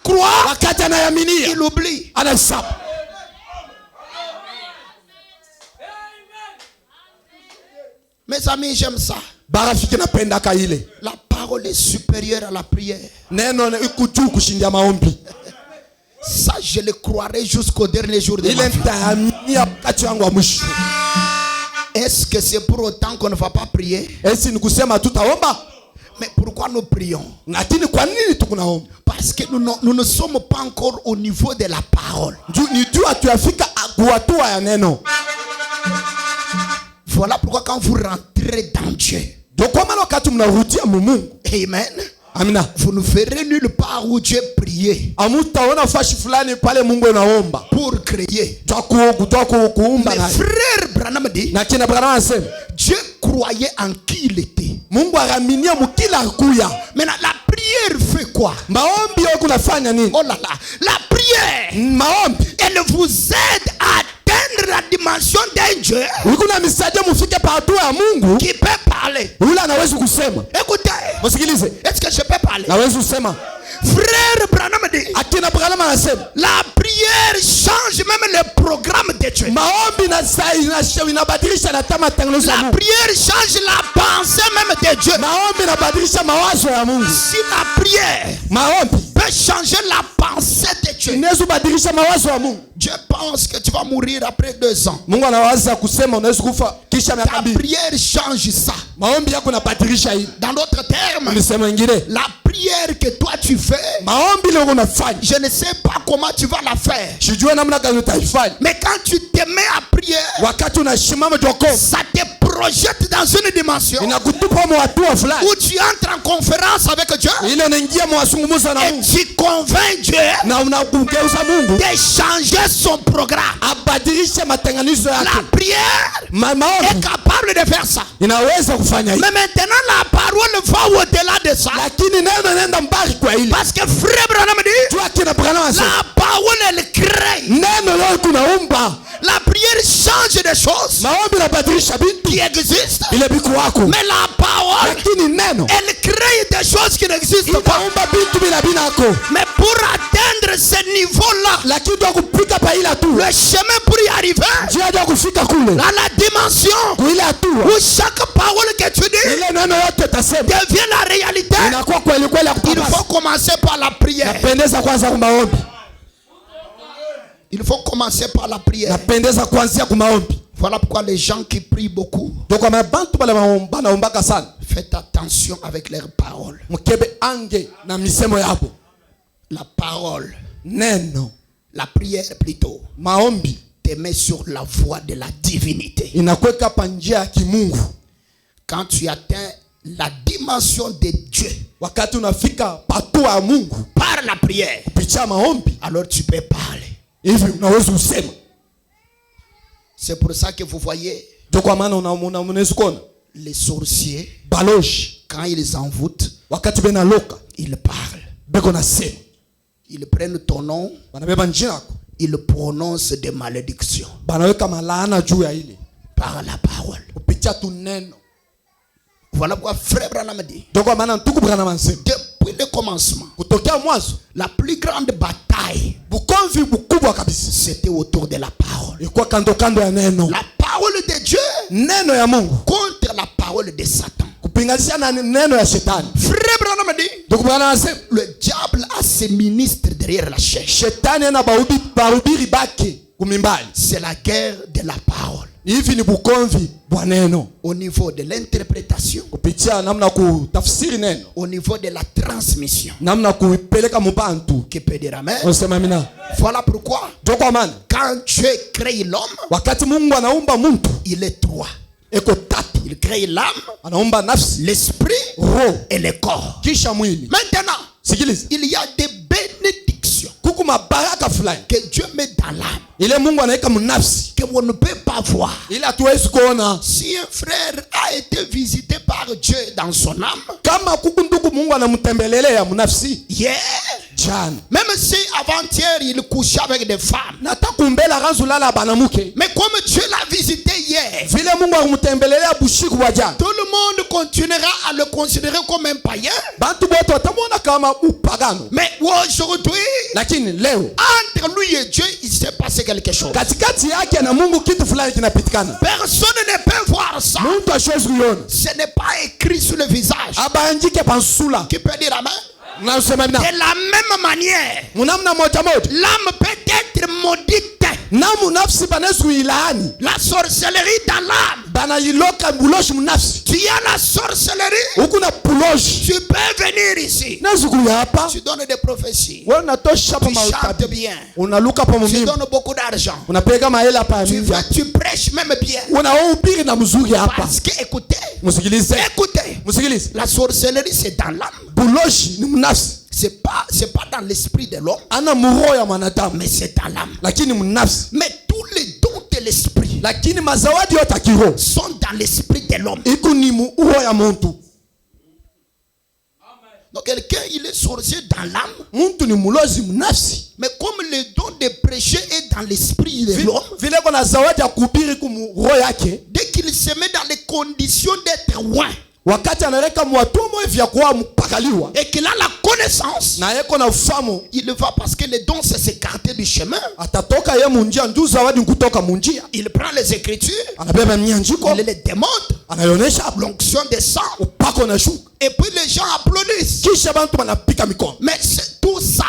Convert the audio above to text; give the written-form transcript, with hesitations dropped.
croit, il oublie. Mes amis, j'aime ça. La parole est supérieure à la prière. Ça, je le croirai jusqu'au dernier jour de ma vie. Est-ce que c'est pour autant qu'on ne va pas prier? Mais pourquoi nous prions? Parce que nous ne sommes pas encore au niveau de la parole. Voilà pourquoi quand vous rentrez dans Dieu, Amen, vous ne verrez nulle part où Dieu priait pour créer. Mais frère Branham dit, Dieu croyait en qui il était. Maintenant la prière fait quoi? Oh là là, la prière, elle vous aide à atteindre la dimension d'un Dieu qui peut parler. Écoutez, est-ce que je peux parler? Frère Branham dit, la prière change même le programme de Dieu. La prière change la pensée même de Dieu. Si la prière peut changer la pensée de Dieu, Dieu pense que tu vas mourir après 2 ans. Ta prière change ça. Dans d'autres termes, la prière que toi tu fais, je ne sais pas comment tu vas la faire. Mais quand tu te mets à prier, ça te projette dans une dimension où tu entres en conférence avec Dieu et tu convaincs Dieu de changer son programme. La prière est capable de faire ça. Mais maintenant la parole va au-delà de ça. Parce que frère Branham dit, la parole elle crée. La prière change des choses qui existent. Mais la parole, elle crée des choses qui n'existent pas. Mais pour atteindre ce niveau-là, le chemin pour y arriver, dans la dimension où chaque parole que tu dis devient la réalité, il faut commencer par la prière. Il faut commencer par la prière. Voilà pourquoi les gens qui prient beaucoup, faites attention avec leurs paroles. La parole, la prière plutôt, te met sur la voie de la divinité. Quand tu atteins la dimension de Dieu par la prière, alors tu peux parler. C'est pour ça que vous voyez les sorciers, quand ils envoûtent, ils parlent. Ils prennent ton nom, ils prononcent des malédictions par la parole. Voilà pourquoi frère Branham dit, depuis le commencement, la plus grande bataille, c'était autour de la parole. La parole de Dieu contre la parole de Satan. Frère Branham dit, le diable a ses ministres derrière la chair. C'est la guerre de la parole. Au niveau de l'interprétation, au niveau de la transmission, qui peut dire amen. Voilà pourquoi quand Dieu crée l'homme, il est 3. Il crée l'âme, l'esprit et le corps. Maintenant, il y a des bénédictions que Dieu met dans l'âme, que on ne peut pas voir. Si un frère a été visité par Dieu dans son âme, hier Même si avant-hier il couchait avec des femmes. Mais comme Dieu l'a visité hier, tout le monde continuera à le considérer comme un païen. Mais aujourd'hui, entre lui et Dieu, il s'est passé quelque chose. Personne ne peut voir ça. Ce n'est pas écrit sur le visage. Qui peut dire amen? De la même manière, l'âme peut être maudite. La sorcellerie dans l'âme. Tu as la sorcellerie. Tu peux venir ici. Tu donnes des prophéties. Tu chantes bien. Tu donnes beaucoup d'argent. Tu prêches même bien. Parce que écoutez, la sorcellerie c'est dans l'âme. C'est pas dans l'esprit de l'homme, mais c'est dans l'âme. Mais tous les dons de l'esprit sont dans l'esprit de l'homme. Donc quelqu'un il est sorcier dans l'âme, mais comme le don de prêcher est dans l'esprit de l'homme, dès qu'il se met dans les conditions d'être loin, et qu'il a la connaissance, il va parce que les dons c'est s'écarter du chemin. Il prend les écritures, il les démontre, l'onction descend, et puis les gens applaudissent. Mais tout ça